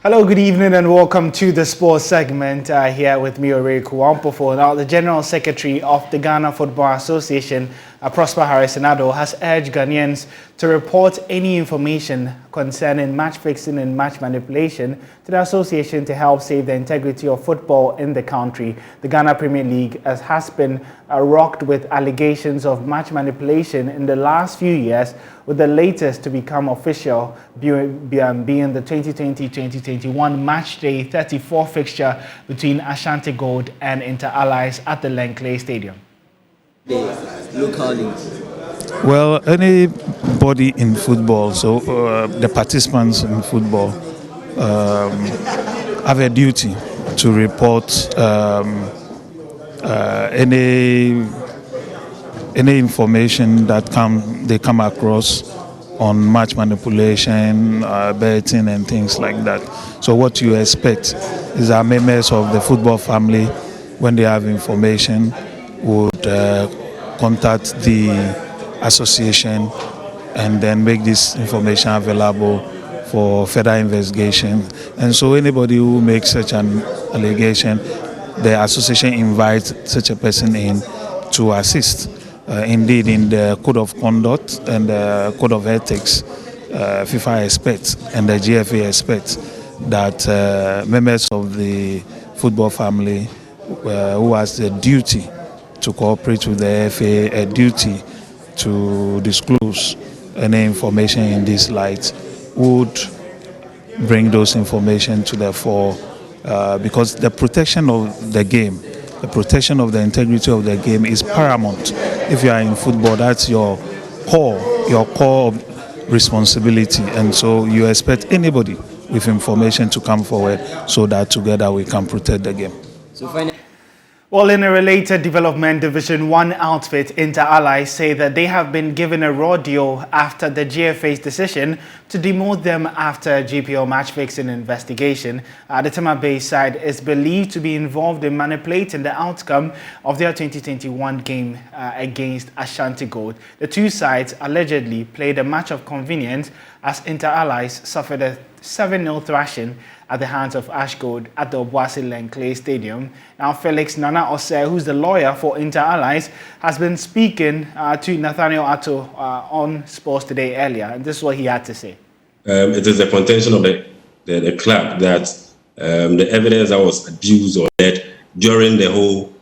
Hello, good evening and welcome to the sports segment here with me, Owuraku Ampofo. Now, the General Secretary of the Ghana Football Association, Prosper Harris-Nado, has urged Ghanaians to report any information concerning match fixing and match manipulation to the association to help save the integrity of football in the country. The Ghana Premier League has been rocked with allegations of match manipulation in the last few years, with the latest to become official being the 2020-2021 match day 34 fixture between Ashanti Gold and Inter Allies at the Lenkley Stadium. Locally. Well, anybody in football, so the participants in football have a duty to report any information that they come across on match manipulation, betting and things like that. So what you expect is that members of the football family, when they have information, would contact the association and then make this information available for further investigation. And so anybody who makes such an allegation, the association invites such a person in to assist. Indeed, in the Code of Conduct and the Code of Ethics, FIFA expects and the GFA expects that members of the football family who has the duty to cooperate with the FA, a duty to disclose any information in this light, would bring those information to the fore, because the protection of the game, the protection of the integrity of the game is paramount. If you are in football, that's your core responsibility, and so you expect anybody with information to come forward so that together we can protect the game. Well, in a related development, Division 1 outfit Inter Allies say that they have been given a raw deal after the GFA's decision to demote them after a GPL match fixing investigation. The Tema-based side is believed to be involved in manipulating the outcome of their 2021 game against Ashanti Gold. The two sides allegedly played a match of convenience as Inter Allies suffered a 7-0 thrashing at the hands of Ash Gold at the Obuasi Lenkley Stadium. Now, Felix Nana Ose, who's the lawyer for Inter Allies, has been speaking to Nathaniel Atto on Sports Today earlier, and this is what he had to say. It is the contention of the club that the evidence that was adduced or led during the whole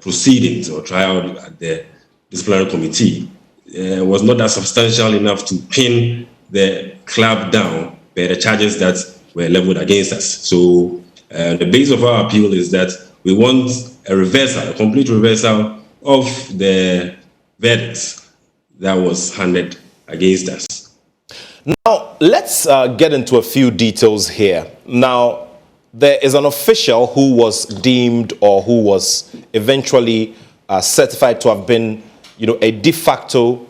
proceedings or trial at the disciplinary committee was not that substantial enough to pin the club down by the charges that were leveled against us. So the base of our appeal is that we want a reversal, a complete reversal of the verdict that was handed against us. Now, let's get into a few details here. Now, there is an official who was deemed or who was eventually certified to have been, a de facto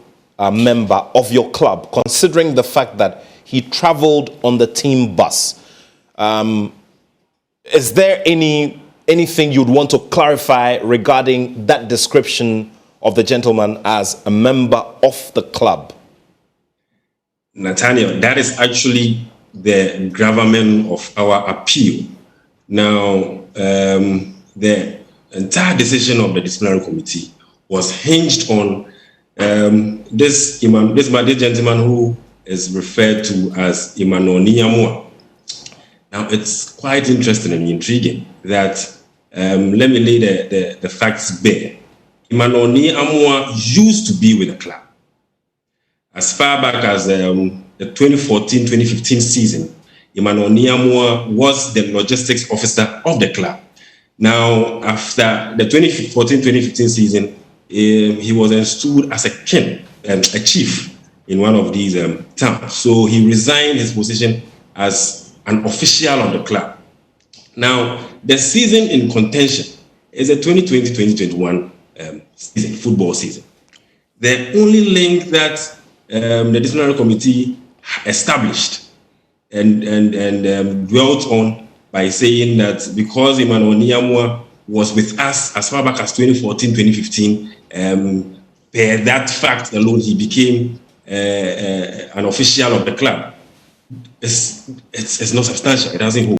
member of your club, considering the fact that he traveled on the team bus. Is there anything you'd want to clarify regarding that description of the gentleman as a member of the club? Nathaniel, that is actually the gravamen of our appeal. Now, the entire decision of the disciplinary committee was hinged on this gentleman who is referred to as Emmanuel Niamua. Now, it's quite interesting and intriguing that, let me lay the facts bare. Emmanuel Niamua used to be with the club. As far back as the 2014-2015 season, Emmanuel Niamua was the logistics officer of the club. Now, after the 2014-2015 season, he was installed as a chief in one of these towns. So he resigned his position as an official of the club. Now, the season in contention is a 2020-2021 season, football season. The only link that the disciplinary committee established and dwelt on by saying that because Emmanuel Niamua was with us as far back as 2014-2015, per that fact alone, he became an official of the club. it's not substantial. It doesn't hold.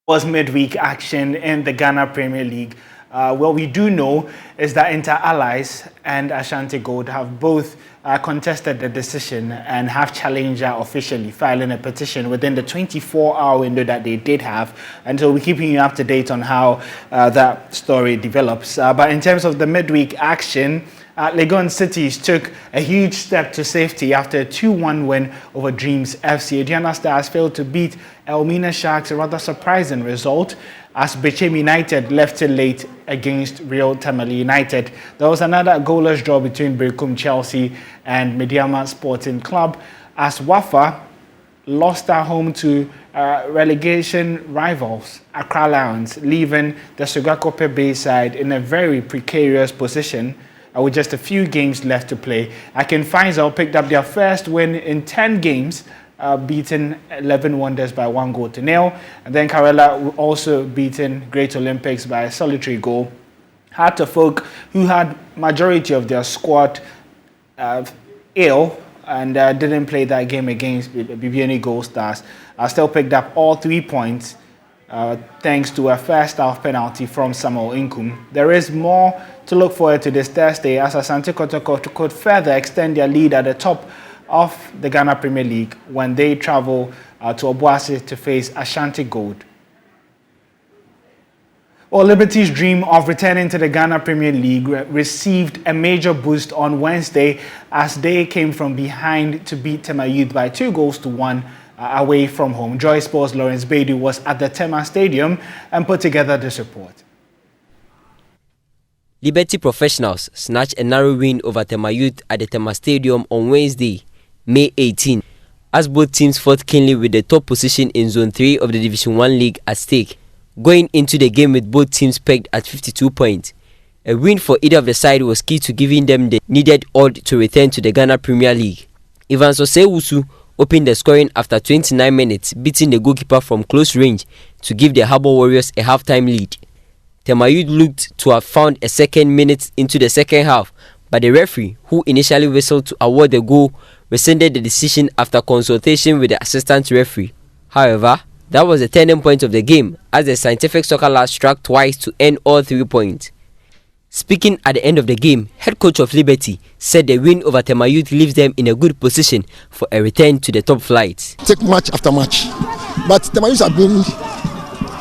Was midweek action in the Ghana Premier League. What we do know is that Inter Allies and Ashanti Gold have both contested the decision and have challenged her officially, filing a petition within the 24-hour window that they did have. And so we're keeping you up to date on how that story develops. But in terms of the midweek action, Legon Cities took a huge step to safety after a 2-1 win over Dreams FC. Aduana Stars failed to beat Elmina Sharks, a rather surprising result, as Bechem United left it late against Real Tamale United. There was another goalless draw between Berekum Chelsea and Mediama Sporting Club, as Wafa lost at home to relegation rivals Accra Lions, leaving the Sugakope Bay side in a very precarious position with just a few games left to play. Akin Faisal picked up their first win in 10 games, beating 11 Wonders by 1-0. And then Karela also beaten Great Olympics by a solitary goal. Heart of Folk, who had majority of their squad ill and didn't play that game against BBNE Gold Stars, still picked up all 3 points thanks to a first half penalty from Samuel Inkum. There is more to look forward to this Thursday as Asante Kotoko could further extend their lead at the top of the Ghana Premier League when they travel to Obuasi to face Ashanti Gold. Well, Liberty's dream of returning to the Ghana Premier League received a major boost on Wednesday as they came from behind to beat Tema Youth by 2-1 away from home. Joy Sports' Lawrence Bedu was at the Tema Stadium and put together this report. Liberty professionals snatched a narrow win over Tema Youth at the Tema Stadium on Wednesday, May 18, as both teams fought keenly with the top position in Zone 3 of the Division 1 League at stake, going into the game with both teams pegged at 52 points. A win for either of the side was key to giving them the needed odd to return to the Ghana Premier League. Ivan Sosewusu opened the scoring after 29 minutes, beating the goalkeeper from close range to give the Harbour Warriors a half-time lead. Tema Youth looked to have found a second minute into the second half, but the referee, who initially whistled to award the goal, rescinded the decision after consultation with the assistant referee. However, that was the turning point of the game as the Scientific Soccer Lad struck twice to earn all 3 points. Speaking at the end of the game, head coach of Liberty said the win over Tema Youth leaves them in a good position for a return to the top flight. Take match after match, but Tema Youth have been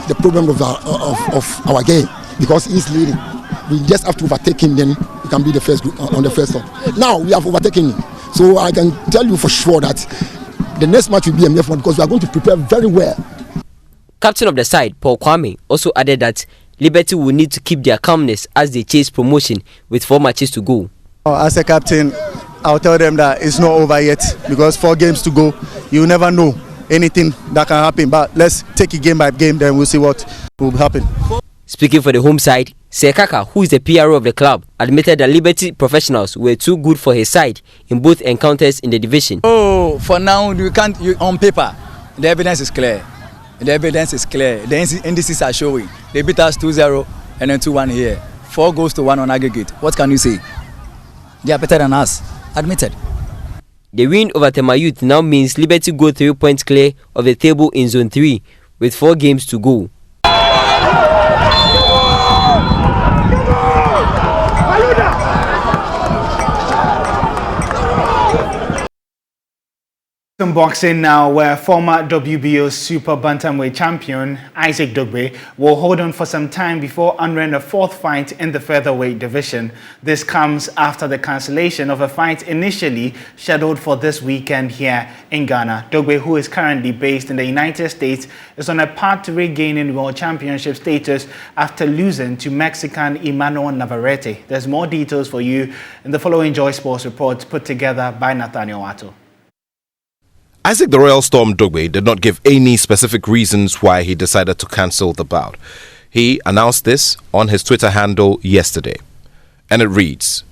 the problem of our game because he's leading. We just have to overtake him, then we can be the first group on the first top. Now we have overtaken him, so I can tell you for sure that the next match will be a MF1 because we are going to prepare very well. Captain of the side, Paul Kwame, also added that Liberty will need to keep their calmness as they chase promotion with 4 matches to go. As a captain, I'll tell them that it's not over yet because 4 games to go. You never know anything that can happen, but let's take it game by game, then we'll see what will happen. Speaking for the home side, Sekaka, who is the PRO of the club, admitted that Liberty professionals were too good for his side in both encounters in the division. Oh, for now, on paper, the evidence is clear. The evidence is clear. The indices are showing. They beat us 2-0 and then 2-1 here. 4-1 on aggregate. What can you say? They are better than us. Admitted. The win over Tema Youth now means Liberty go 3 points clear of the table in Zone 3 with 4 games to go. Some boxing now, where former WBO Super Bantamweight champion Isaac Dogbe will hold on for some time before entering a 4th fight in the featherweight division. This comes after the cancellation of a fight initially scheduled for this weekend here in Ghana. Dogbe, who is currently based in the United States, is on a path to regaining world championship status after losing to Mexican Emmanuel Navarrete. There's more details for you in the following Joy Sports report put together by Nathaniel Watto. Isaac the Royal Storm Dogbe did not give any specific reasons why he decided to cancel the bout. He announced this on his Twitter handle yesterday. And it reads,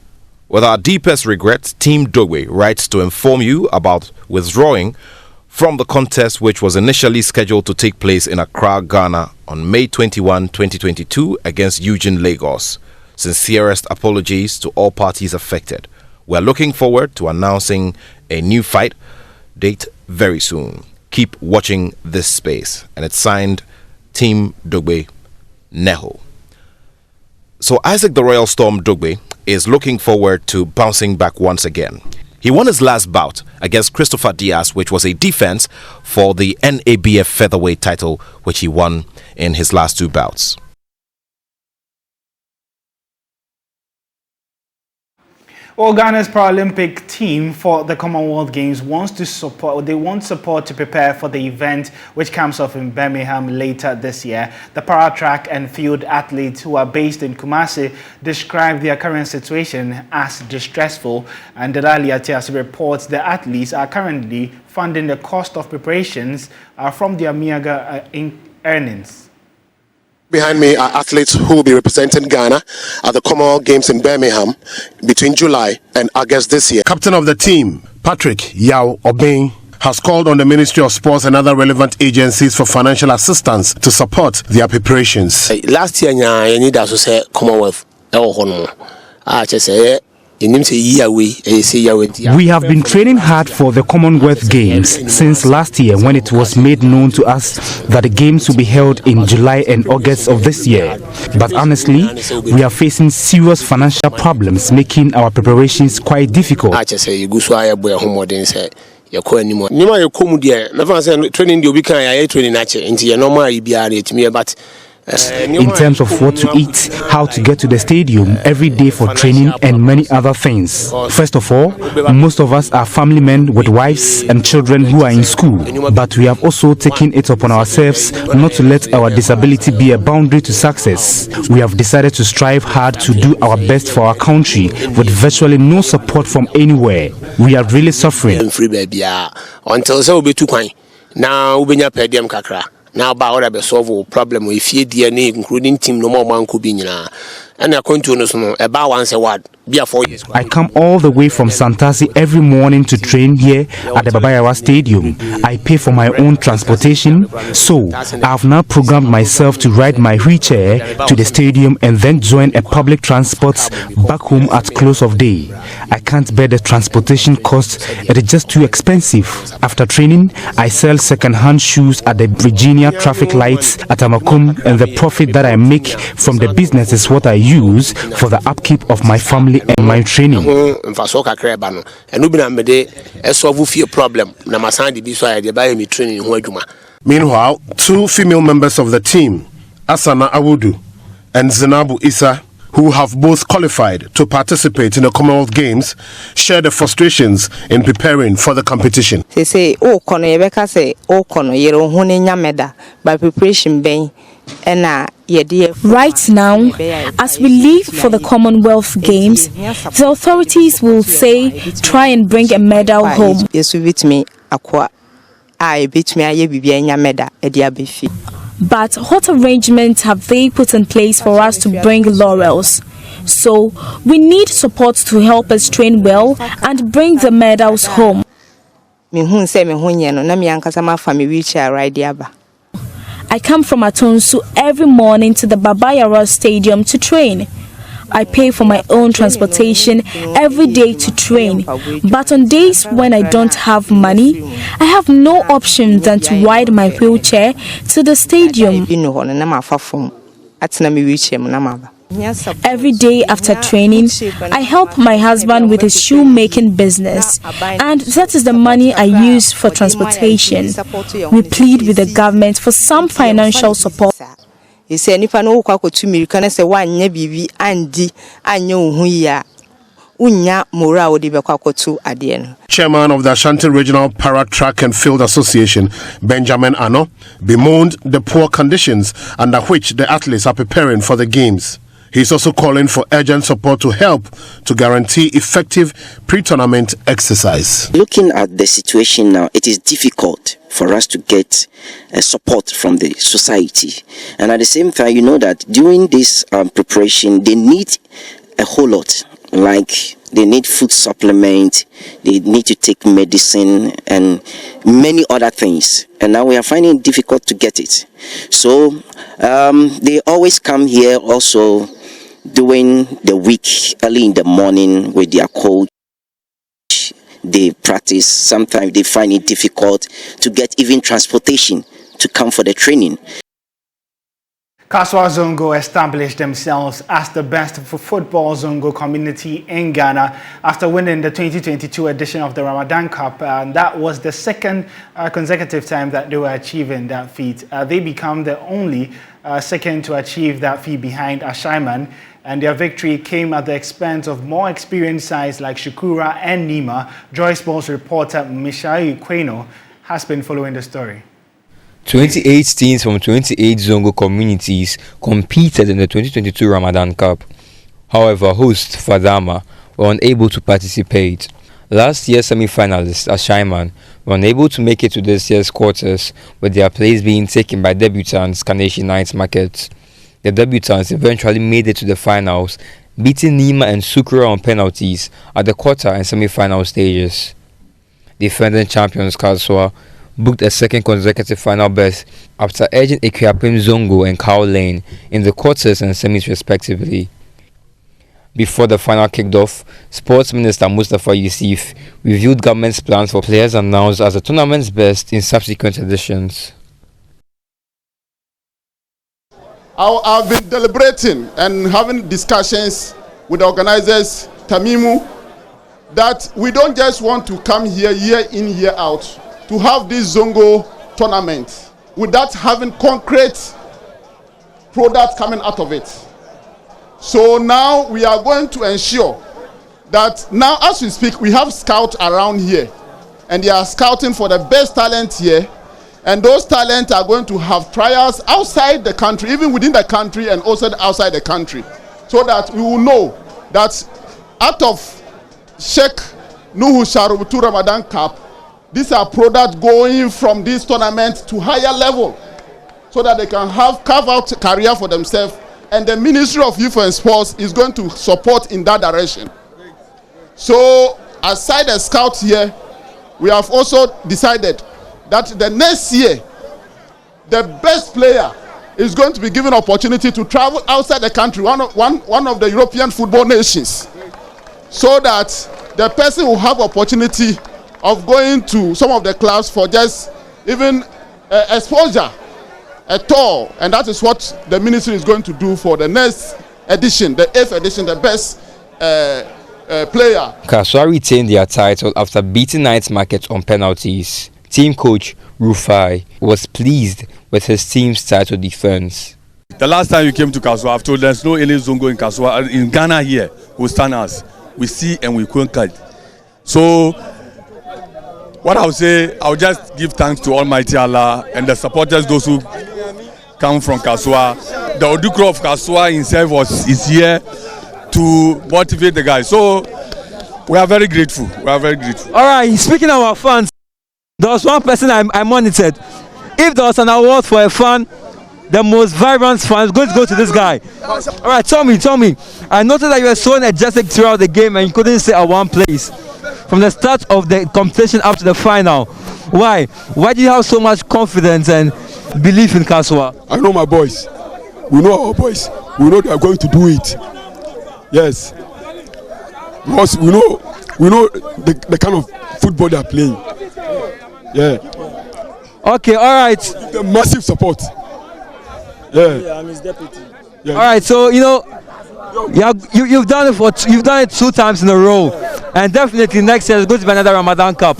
"With our deepest regrets, Team Dogbe writes to inform you about withdrawing from the contest which was initially scheduled to take place in Accra, Ghana on May 21, 2022 against Eugene, Lagos. Sincerest apologies to all parties affected. We are looking forward to announcing a new fight date very soon. Keep watching this space. And it's signed Team Dogbe Neho. So Isaac the Royal Storm Dogbe is looking forward to bouncing back once again. He won his last bout against Christopher Diaz, which was a defense for the NABF featherweight title, which he won in his last 2 bouts. Well, Ghana's Paralympic team for the Commonwealth Games want support to prepare for the event which comes off in Birmingham later this year. The para-track and field athletes who are based in Kumasi describe their current situation as distressful, and Dadali Atiasi reports the athletes are currently funding the cost of preparations from their meager earnings. Behind me are athletes who will be representing Ghana at the Commonwealth Games in Birmingham between July and August this year. Captain of the team, Patrick Yao Obeng, has called on the Ministry of Sports and other relevant agencies for financial assistance to support their preparations. Last year, I need to say Commonwealth. We have been training hard for the Commonwealth Games since last year, when it was made known to us that the Games will be held in July and August of this year. But honestly, we are facing serious financial problems, making our preparations quite difficult. In terms of what to eat, how to get to the stadium every day for training, and many other things. First of all, most of us are family men with wives and children who are in school, but we have also taken it upon ourselves not to let our disability be a boundary to success. We have decided to strive hard to do our best for our country with virtually no support from anywhere. We are really suffering. Now about to solve a problem with DNA, including team no more man could be and I continue about once a word. I come all the way from Santasi every morning to train here at the Babayara Stadium. I pay for my own transportation, so I have now programmed myself to ride my wheelchair to the stadium and then join a public transport back home at close of day. I can't bear the transportation costs, it is just too expensive. After training, I sell second-hand shoes at the Virginia traffic lights at Amakum, and the profit that I make from the business is what I use for the upkeep of my family and my training. Meanwhile, 2 female members of the team, Asana Awudu and Zinabu Issa, who have both qualified to participate in the Commonwealth Games, share the frustrations in preparing for the competition. They say, "Oh, kono yebeka say, oh kono yero hone nyameda by preparation ben." Right now, as we leave for the Commonwealth Games, the authorities will say, try and bring a medal home. But what arrangements have they put in place for us to bring laurels? So, we need support to help us train well and bring the medals home. I come from Atonsu every morning to the Babayara Stadium to train. I pay for my own transportation every day to train, but on days when I don't have money, I have no option than to ride my wheelchair to the stadium. Every day after training, I help my husband with his shoemaking business, and that is the money I use for transportation. We plead with the government for some financial support. Chairman of the Ashanti Regional Para Track and Field Association, Benjamin Ano, bemoaned the poor conditions under which the athletes are preparing for the games. He's also calling for urgent support to help to guarantee effective pre-tournament exercise. Looking at the situation now, it is difficult for us to get support from the society. And at the same time, you know that during this preparation, they need a whole lot. Like they need food supplement, they need to take medicine and many other things. And now we are finding it difficult to get it. So they always come here also during the week, early in the morning with their coach. they practice. Sometimes they find it difficult to get even transportation to come for the training. Kaswa Zongo established themselves as the best football Zongo community in Ghana after winning the 2022 edition of the Ramadan Cup, and that was the second consecutive time that they were achieving that feat. They become the only second to achieve that feat behind Ashaiman, and their victory came at the expense of more experienced sides like Shukura and Nima. Joy Sports reporter Mishai Kweno has been following the story. 28 teams from 28 Zongo communities competed in the 2022 Ramadan Cup. However, host Fadama were unable to participate. Last year's semi-finalists, Ashaiman, were unable to make it to this year's quarters, with their place being taken by debutants Carnation Night Market. The debutants eventually made it to the finals, beating Nima and Sukura on penalties at the quarter and semi-final stages. Defending champions Kaswa booked a second consecutive final berth after edging Equiapim Zongo and Cow Lane in the quarters and semis respectively. Before the final kicked off, Sports Minister Mustafa Yusuf reviewed government's plans for players announced as the tournament's best in subsequent editions. I've been deliberating and having discussions with the organizers, Tamimu, that we don't just want to come here, year in, year out, to have this Zongo tournament without having concrete products coming out of it. So now we are going to ensure that now as we speak, we have scouts around here, and they are scouting for the best talent here, and those talents are going to have trials outside the country, even within the country and also outside the country, so that we will know that out of Sheikh Nuhu Sharubutu Ramadan Cup, these are products going from this tournament to higher level, so that they can carve out a career for themselves, and the Ministry of Youth and Sports is going to support in that direction. So aside the scouts here, we have also decided that the next year, the best player is going to be given opportunity to travel outside the country, one of the European football nations, so that the person will have opportunity of going to some of the clubs for just even exposure, a tour, and that is what the ministry is going to do for the next edition, the 8th edition, the best player. Kaswa retained their title after beating Night Market on penalties. Team coach Rufai was pleased with his team's title defense. The last time you came to Kaswa, I've told there's no any Zongo in Kaswa. In Ghana here, we stand us. We see and we conquer. So what I would say, I would just give thanks to Almighty Allah and the supporters, those who come from Kaswa. The Odukro of Kaswa himself is here to motivate the guys. So we are very grateful. We are very grateful. All right, speaking of our fans, there was one person I monitored. If there was an award for a fan, the most vibrant fan is going to go to this guy. All right, tell me. I noticed that you were so energetic throughout the game and you couldn't stay at one place from the start of the competition up to the final. Why? Why do you have so much confidence and belief in Kaswa? I know my boys. We know our boys. We know they are going to do it. Yes. Because we know the kind of football they are playing. Yeah. Okay, all right. The massive support. Yeah. I'm his deputy. Yeah. All right, so you've done it 2 times in a row, and definitely next year there's going to be another Ramadan Cup.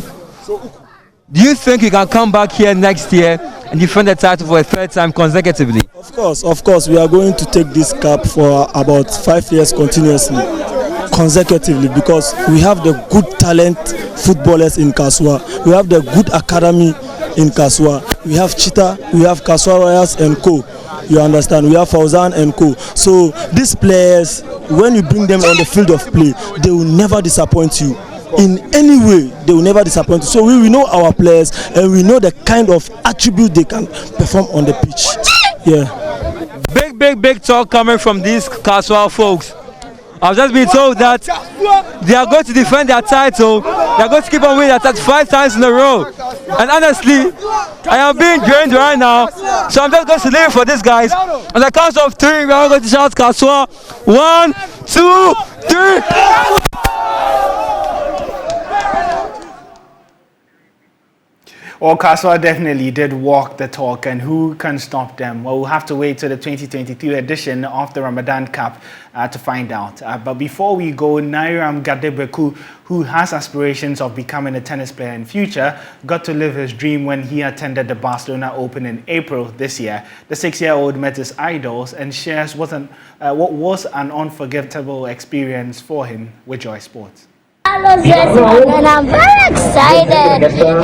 Do you think you can come back here next year and defend the title for a 3rd time consecutively? Of course, we are going to take this cup for about 5 years consecutively, because we have the good talent footballers in Kaswa. We have the good academy in Kaswa. We have Chita, we have Kaswa Royals and co. You understand? We have Fauzan and co. So these players, when you bring them on the field of play, they will never disappoint you. In any way, they will never disappoint you. So we know our players and we know the kind of attribute they can perform on the pitch. Yeah. Big talk coming from these Kaswa folks. I've just been told that they are going to defend their title. They are going to keep on winning their title 5 times in a row. And honestly, I am being drained right now. So I'm just going to leave it for these guys. On the count of 3, we are going to shout Kaswa. 1, 2, 3. Well, Kaswa definitely did walk the talk, and who can stop them? Well, we'll have to wait till the 2023 edition of the Ramadan Cup to find out. But before we go, Nairam Gadebeku, who has aspirations of becoming a tennis player in future, got to live his dream when he attended the Barcelona Open in April this year. The 6-year-old met his idols and shares what was an unforgettable experience for him with Joy Sports. Hello, Jessie, and I'm very excited. It is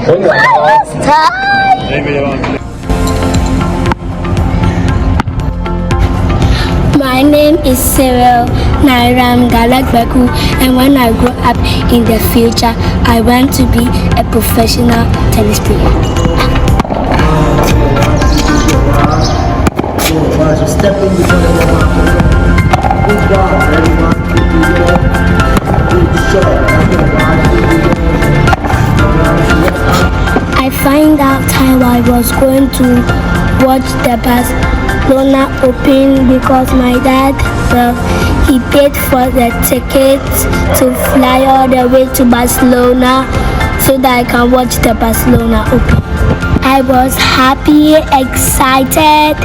Christmas time. My name is Cyril Nairam Galakbeku, and when I grow up in the future, I want to be a professional tennis player. I find out how I was going to watch the Barcelona Open because my dad, he paid for the ticket to fly all the way to Barcelona so that I can watch the Barcelona Open. I was happy, excited,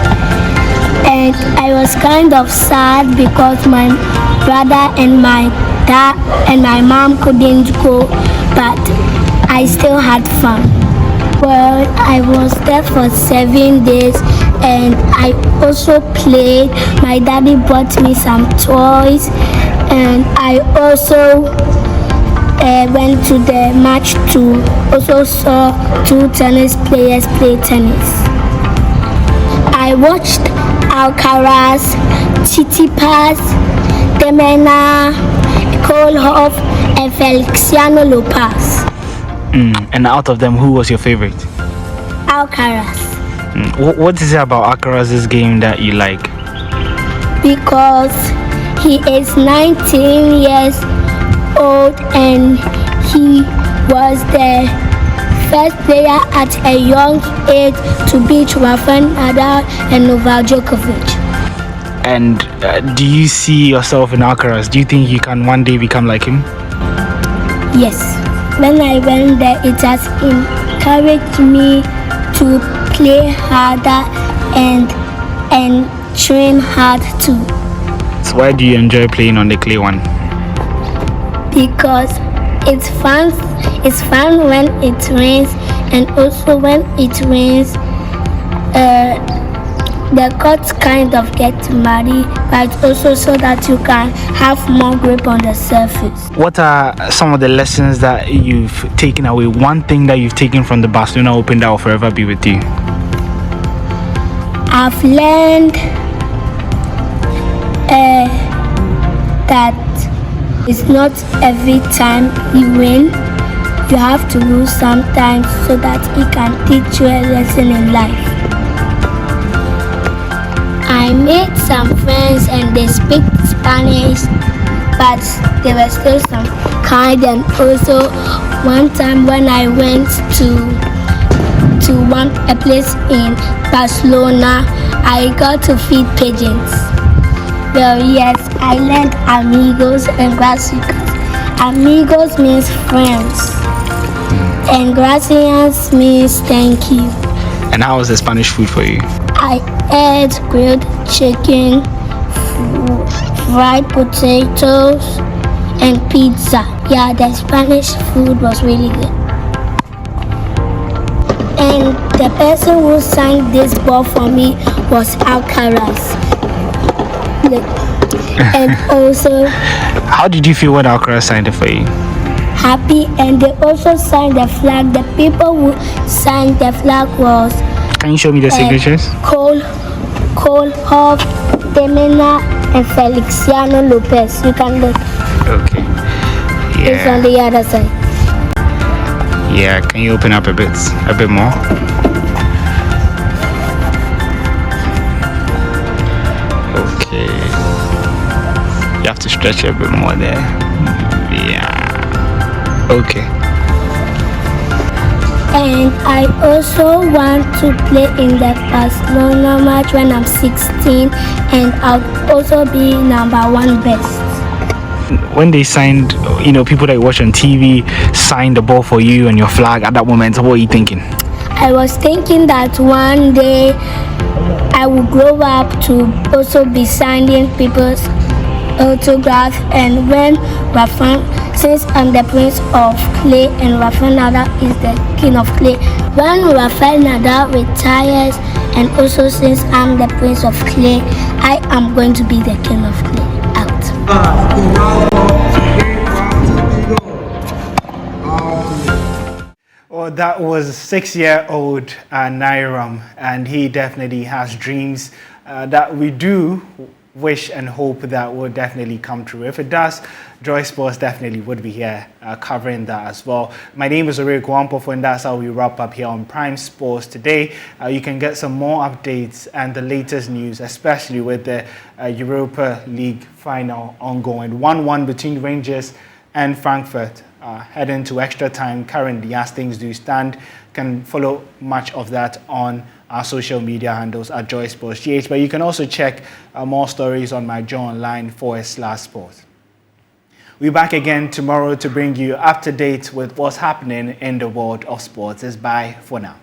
and I was kind of sad because my brother and my dad and my mom couldn't go, but I still had fun. Well, I was there for 7 days and I also played. My daddy bought me some toys and I also went to the match to also saw 2 tennis players play tennis. I watched Alcaraz, Tsitsipas, Demena, Kohlhoff, and Feliciano Lopez. And out of them, who was your favorite? Alcaraz. What is it about Alcaraz's game that you like? Because he is 19 years old and he was the first player at a young age to beat Rafael Nadal and Novak Djokovic. And do you see yourself in Alcaraz? Do you think you can one day become like him? Yes. When I went there, it has encouraged me to play harder and train hard too. So why do you enjoy playing on the clay one? Because it's fun. It's fun when it rains, and also when it rains, the courts kind of get muddy, but also so that you can have more grip on the surface. What are some of the lessons that you've taken away? One thing that you've taken from the Barcelona Open that will forever be with you? I've learned that it's not every time you win. You have to lose sometimes so that it can teach you a lesson in life. I made some friends and they speak Spanish, but they were still some kind. And also one time when I went to a place in Barcelona, I got to feed pigeons. Well, yes, I learned amigos and gracias. Amigos means friends, and gracias means thank you. And how was the Spanish food for you? I ate grilled chicken, fried potatoes, and pizza. Yeah, the Spanish food was really good. And the person who sang this ball for me was Alcaraz. And also, how did you feel when Alcaraz signed it for you? Happy, and they also signed the flag. The people who signed the flag was. Can you show me the signatures? Kohlhoff, Demena, and Feliciano Lopez. You can look. Okay. Yeah. It's on the other side. Yeah. Can you open up a bit more? Okay. You have to stretch a bit more there. Yeah. Okay. And I also want to play in the Barcelona match when I'm 16, and I'll also be #1 best. When they signed, people that you watch on TV signed the ball for you and your flag at that moment, what were you thinking? I was thinking that one day I will grow up to also be signing people's autograph, and when since I'm the prince of clay and Rafael Nadal is the king of clay, when Rafael Nadal retires, and also since I'm the prince of clay, I am going to be the king of clay. Well, that was 6-year-old Nairam, and he definitely has dreams that we do wish and hope that will definitely come true. If it does, Joy Sports definitely would be here covering that as well. My name is Owuraku Ampofo, and that's how we wrap up here on Prime Sports today. You can get some more updates and the latest news, especially with the Europa League final ongoing. 1-1 between Rangers and Frankfurt. Heading to extra time currently as things do stand. Can follow much of that on our social media handles at Joy Sports GH, but you can also check more stories on my JoyOnline/sports. We're back again tomorrow to bring you up to date with what's happening in the world of sports. It's bye for now.